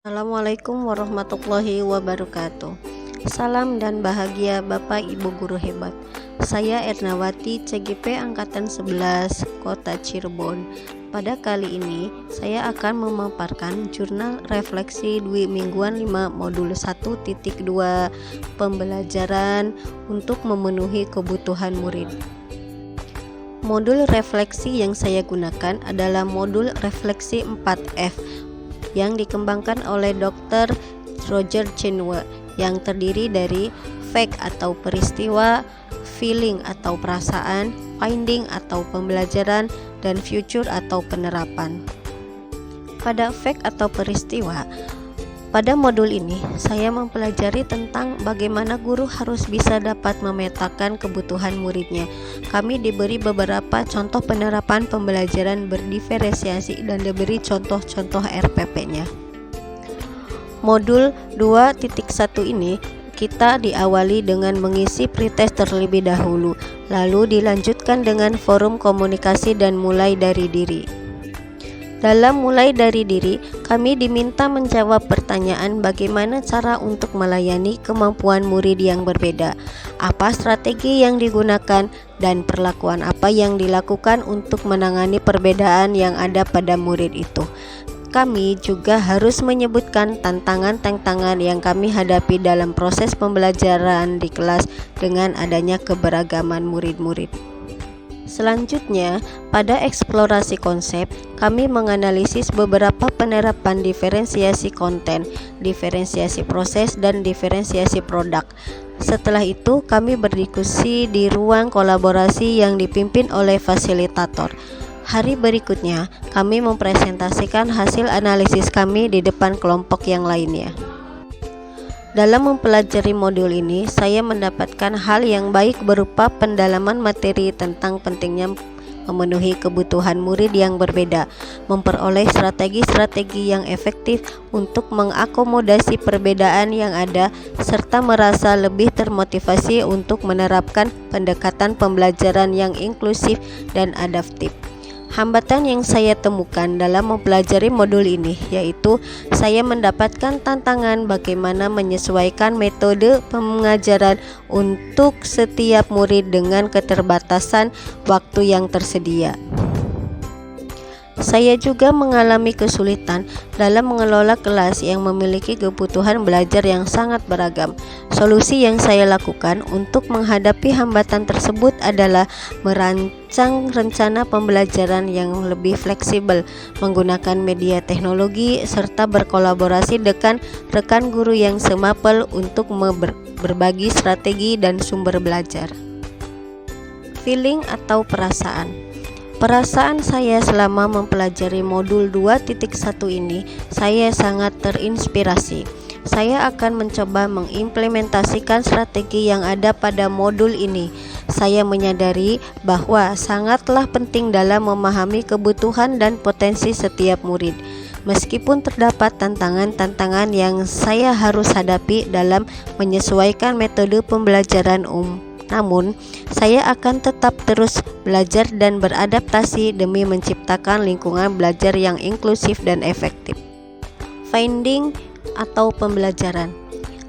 Assalamualaikum warahmatullahi wabarakatuh. Salam dan bahagia Bapak Ibu Guru hebat. Saya Ernawati, CGP Angkatan 11, Kota Cirebon. Pada kali ini, saya akan memaparkan jurnal refleksi Dwi Mingguan 5 Modul 1.2 Pembelajaran untuk memenuhi kebutuhan murid. Modul refleksi yang saya gunakan adalah modul refleksi 4F yang dikembangkan oleh Dr. Roger Chenoweth, yang terdiri dari fact atau peristiwa, feeling atau perasaan, finding atau pembelajaran, dan future atau penerapan. Pada fact atau peristiwa, pada modul ini saya mempelajari tentang bagaimana guru harus bisa dapat memetakan kebutuhan muridnya. Kami diberi beberapa contoh penerapan pembelajaran berdiferensiasi dan diberi contoh-contoh RPP-nya. Modul 2.1 ini kita diawali dengan mengisi pretest terlebih dahulu, lalu dilanjutkan dengan forum komunikasi dan mulai dari diri. Dalam mulai dari diri, kami diminta menjawab pertanyaan bagaimana cara untuk melayani kemampuan murid yang berbeda, apa strategi yang digunakan, dan perlakuan apa yang dilakukan untuk menangani perbedaan yang ada pada murid itu. Kami juga harus menyebutkan tantangan-tantangan yang kami hadapi dalam proses pembelajaran di kelas dengan adanya keberagaman murid-murid. Selanjutnya, pada eksplorasi konsep, kami menganalisis beberapa penerapan diferensiasi konten, diferensiasi proses, dan diferensiasi produk. Setelah itu, kami berdiskusi di ruang kolaborasi yang dipimpin oleh fasilitator. Hari berikutnya, kami mempresentasikan hasil analisis kami di depan kelompok yang lainnya. Dalam mempelajari modul ini, saya mendapatkan hal yang baik berupa pendalaman materi tentang pentingnya memenuhi kebutuhan murid yang berbeda, memperoleh strategi-strategi yang efektif untuk mengakomodasi perbedaan yang ada, serta merasa lebih termotivasi untuk menerapkan pendekatan pembelajaran yang inklusif dan adaptif. Hambatan yang saya temukan dalam mempelajari modul ini yaitu saya mendapatkan tantangan bagaimana menyesuaikan metode pengajaran untuk setiap murid dengan keterbatasan waktu yang tersedia. Saya juga mengalami kesulitan dalam mengelola kelas yang memiliki kebutuhan belajar yang sangat beragam. Solusi yang saya lakukan untuk menghadapi hambatan tersebut adalah merancang rencana pembelajaran yang lebih fleksibel, menggunakan media teknologi, serta berkolaborasi dengan rekan guru yang semapel untuk berbagi strategi dan sumber belajar. Feeling atau perasaan. Perasaan saya selama mempelajari modul 2.1 ini, saya sangat terinspirasi. Saya akan mencoba mengimplementasikan strategi yang ada pada modul ini. Saya menyadari bahwa sangatlah penting dalam memahami kebutuhan dan potensi setiap murid. Meskipun terdapat tantangan-tantangan yang saya harus hadapi dalam menyesuaikan metode pembelajaran namun, saya akan tetap terus belajar dan beradaptasi demi menciptakan lingkungan belajar yang inklusif dan efektif. Finding atau pembelajaran.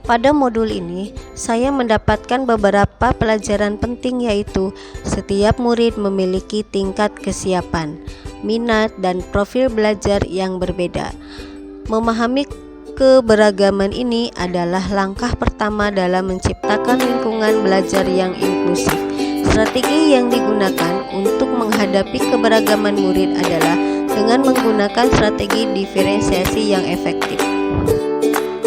Pada modul ini, saya mendapatkan beberapa pelajaran penting yaitu setiap murid memiliki tingkat kesiapan, minat, dan profil belajar yang berbeda. Memahami keberagaman ini adalah langkah pertama dalam menciptakan lingkungan belajar yang inklusif. Strategi yang digunakan untuk menghadapi keberagaman murid adalah dengan menggunakan strategi diferensiasi yang efektif.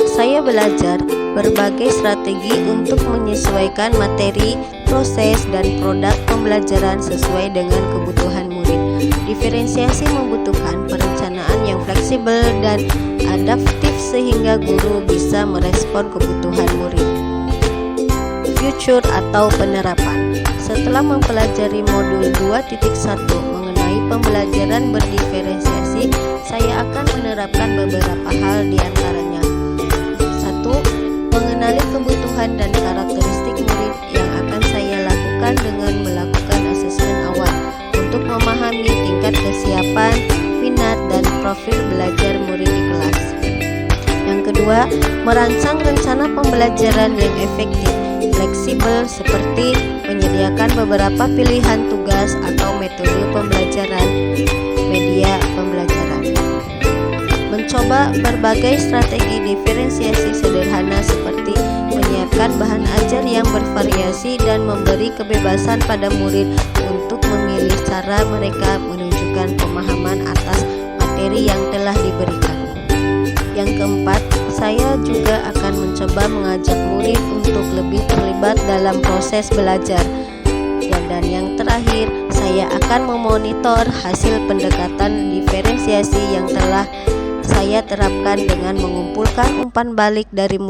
Saya belajar berbagai strategi untuk menyesuaikan materi, proses, dan produk pembelajaran sesuai dengan kebutuhan murid. Diferensiasi membutuhkan perencanaan yang fleksibel dan adaptif sehingga guru bisa merespon kebutuhan murid. Future atau penerapan. Setelah mempelajari modul 2.1 mengenai pembelajaran berdiferensiasi, saya akan menerapkan beberapa hal di antaranya. 1. Mengenali kebutuhan dan karakteristik murid yang akan saya lakukan dengan melakukan asesmen awal untuk memahami tingkat kesiapan, minat, dan profil belajar murid di kelas. kedua, merancang rencana pembelajaran yang efektif, fleksibel seperti menyediakan beberapa pilihan tugas atau metode pembelajaran, media pembelajaran. Mencoba berbagai strategi diferensiasi sederhana seperti menyiapkan bahan ajar yang bervariasi dan memberi kebebasan pada murid untuk memilih cara mereka menunjukkan pemahaman atas materi yang telah diberikan. Yang keempat, saya juga akan mencoba mengajak murid untuk lebih terlibat dalam proses belajar. Dan yang terakhir, saya akan memonitor hasil pendekatan diferensiasi yang telah saya terapkan dengan mengumpulkan umpan balik dari murid